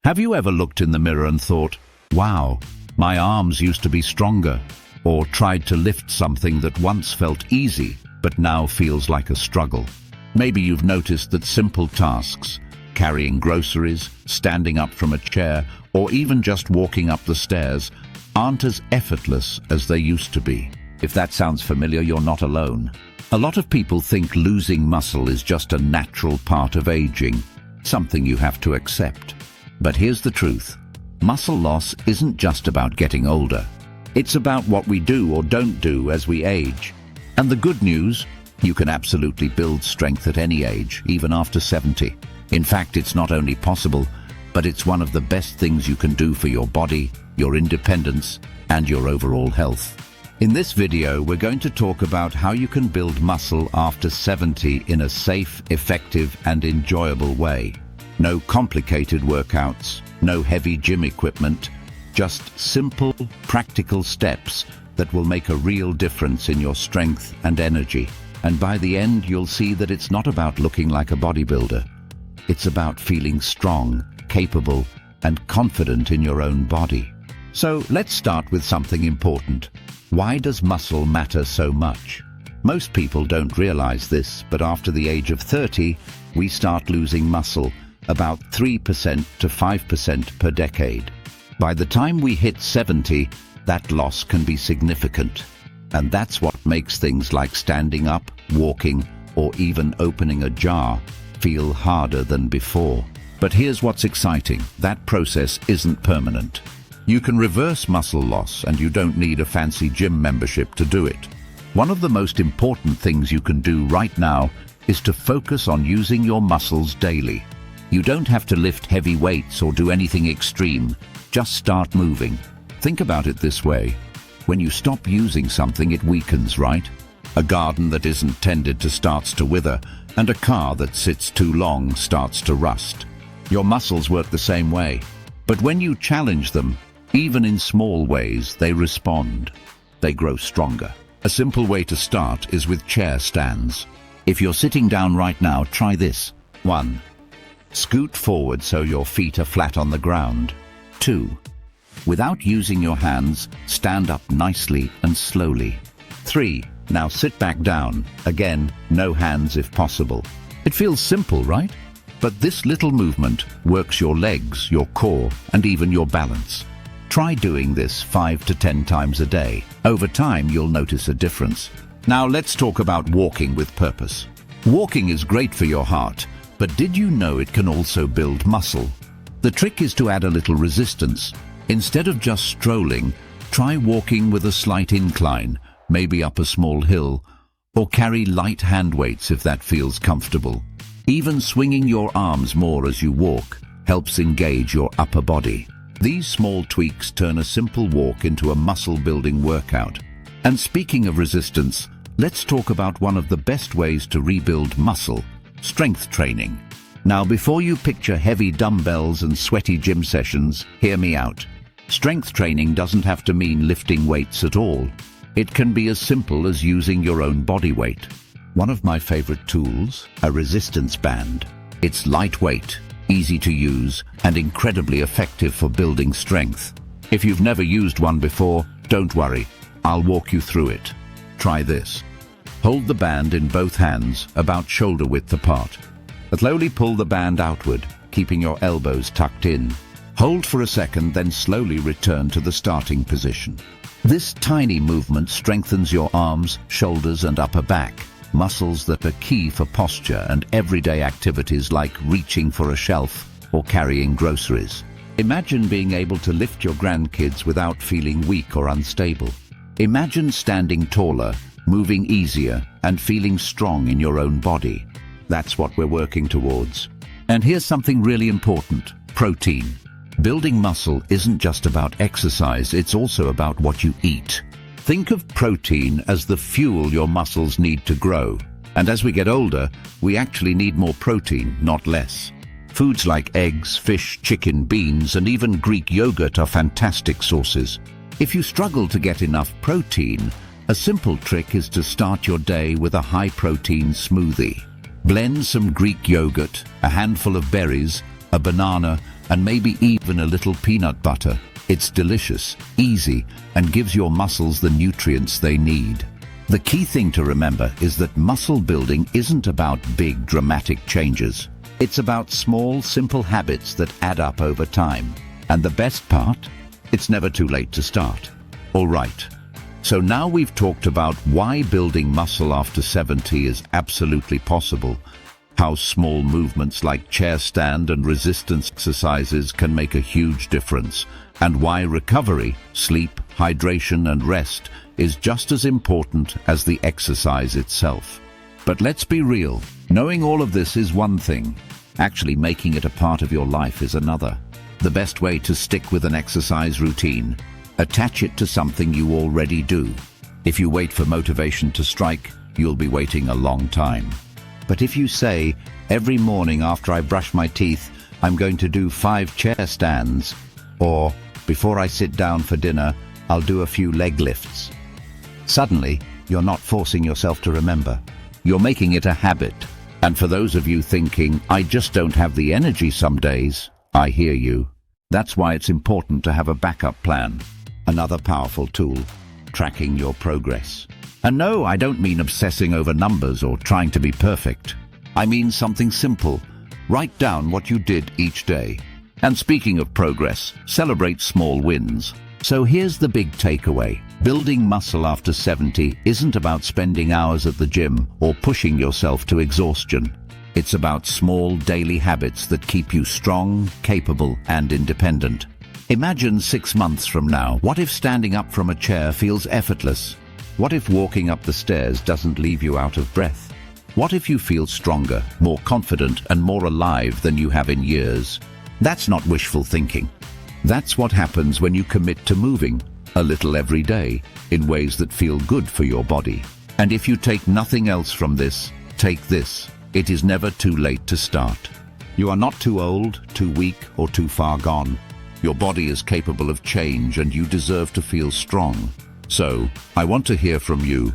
Have you ever looked in the mirror and thought, wow, my arms used to be stronger? Or tried to lift something that once felt easy, but now feels like a struggle? Maybe you've noticed that simple tasks, carrying groceries, standing up from a chair, or even just walking up the stairs, aren't as effortless as they used to be. If that sounds familiar, you're not alone. A lot of people think losing muscle is just a natural part of aging, something you have to accept. But here's the truth. Muscle loss isn't just about getting older. It's about what we do or don't do as we age. And the good news, you can absolutely build strength at any age, even after 70. In fact, it's not only possible, but it's one of the best things you can do for your body, your independence, and your overall health. In this video, we're going to talk about how you can build muscle after 70 in a safe, effective, and enjoyable way. No complicated workouts, no heavy gym equipment, just simple, practical steps that will make a real difference in your strength and energy. And by the end, you'll see that it's not about looking like a bodybuilder. It's about feeling strong, capable, and confident in your own body. So let's start with something important. Why does muscle matter so much? Most people don't realize this, but after the age of 30, we start losing muscle, about 3% to 5% per decade. By the time we hit 70, that loss can be significant. And that's what makes things like standing up, walking, or even opening a jar feel harder than before. But here's what's exciting. That process isn't permanent. You can reverse muscle loss, and you don't need a fancy gym membership to do it. One of the most important things you can do right now is to focus on using your muscles daily. You don't have to lift heavy weights or do anything extreme. Just start moving. Think about it this way. When you stop using something, it weakens, right? A garden that isn't tended to starts to wither, and a car that sits too long starts to rust. Your muscles work the same way. But when you challenge them, even in small ways, they respond. They grow stronger. A simple way to start is with chair stands. If you're sitting down right now, try this. 1. Scoot forward so your feet are flat on the ground. 2. Without using your hands, stand up nicely and slowly. 3. Now sit back down. Again, no hands if possible. It feels simple, right? But this little movement works your legs, your core, and even your balance. Try doing this 5 to 10 times a day. Over time, you'll notice a difference. Now let's talk about walking with purpose. Walking is great for your heart, but did you know it can also build muscle? The trick is to add a little resistance. Instead of just strolling, try walking with a slight incline, maybe up a small hill, or carry light hand weights if that feels comfortable. Even swinging your arms more as you walk helps engage your upper body. These small tweaks turn a simple walk into a muscle-building workout. And speaking of resistance, let's talk about one of the best ways to rebuild muscle: strength training. Now, before you picture heavy dumbbells and sweaty gym sessions, hear me out. Strength training doesn't have to mean lifting weights at all. It can be as simple as using your own body weight. One of my favorite tools, a resistance band. It's lightweight, easy to use, and incredibly effective for building strength. If you've never used one before, don't worry. I'll walk you through it. Try this. Hold the band in both hands, about shoulder width apart. Slowly pull the band outward, keeping your elbows tucked in. Hold for a second, then slowly return to the starting position. This tiny movement strengthens your arms, shoulders, and upper back, muscles that are key for posture and everyday activities like reaching for a shelf or carrying groceries. Imagine being able to lift your grandkids without feeling weak or unstable. Imagine standing taller, moving easier, and feeling strong in your own body. That's what we're working towards. And here's something really important: protein. Building muscle isn't just about exercise, it's also about what you eat. Think of protein as the fuel your muscles need to grow. And as we get older, we actually need more protein, not less. Foods like eggs, fish, chicken, beans, and even Greek yogurt are fantastic sources. If you struggle to get enough protein, a simple trick is to start your day with a high-protein smoothie. Blend some Greek yogurt, a handful of berries, a banana, and maybe even a little peanut butter. It's delicious, easy, and gives your muscles the nutrients they need. The key thing to remember is that muscle building isn't about big, dramatic changes. It's about small, simple habits that add up over time. And the best part? It's never too late to start. All right. So now we've talked about why building muscle after 70 is absolutely possible, how small movements like chair stand and resistance exercises can make a huge difference, and why recovery, sleep, hydration and rest is just as important as the exercise itself. But let's be real, knowing all of this is one thing. Actually making it a part of your life is another. The best way to stick with an exercise routine: attach it to something you already do. If you wait for motivation to strike, you'll be waiting a long time. But if you say, every morning after I brush my teeth, I'm going to do 5 chair stands, or before I sit down for dinner, I'll do a few leg lifts. Suddenly, you're not forcing yourself to remember. You're making it a habit. And for those of you thinking, I just don't have the energy some days, I hear you. That's why it's important to have a backup plan. Another powerful tool: tracking your progress. And no, I don't mean obsessing over numbers or trying to be perfect. I mean something simple. Write down what you did each day. And speaking of progress, celebrate small wins. So here's the big takeaway. Building muscle after 70 isn't about spending hours at the gym or pushing yourself to exhaustion. It's about small daily habits that keep you strong, capable, and independent. Imagine 6 months from now. What if standing up from a chair feels effortless? What if walking up the stairs doesn't leave you out of breath? What if you feel stronger, more confident, and more alive than you have in years? That's not wishful thinking. That's what happens when you commit to moving a little every day in ways that feel good for your body. And if you take nothing else from this, take this: it is never too late to start. You are not too old, too weak, or too far gone. Your body is capable of change, and you deserve to feel strong. So, I want to hear from you.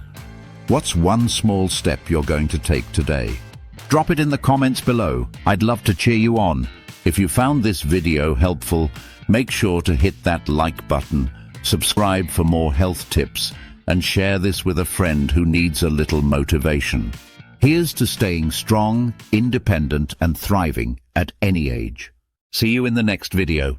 What's one small step you're going to take today? Drop it in the comments below. I'd love to cheer you on. If you found this video helpful, make sure to hit that like button, subscribe for more health tips, and share this with a friend who needs a little motivation. Here's to staying strong, independent, and thriving at any age. See you in the next video.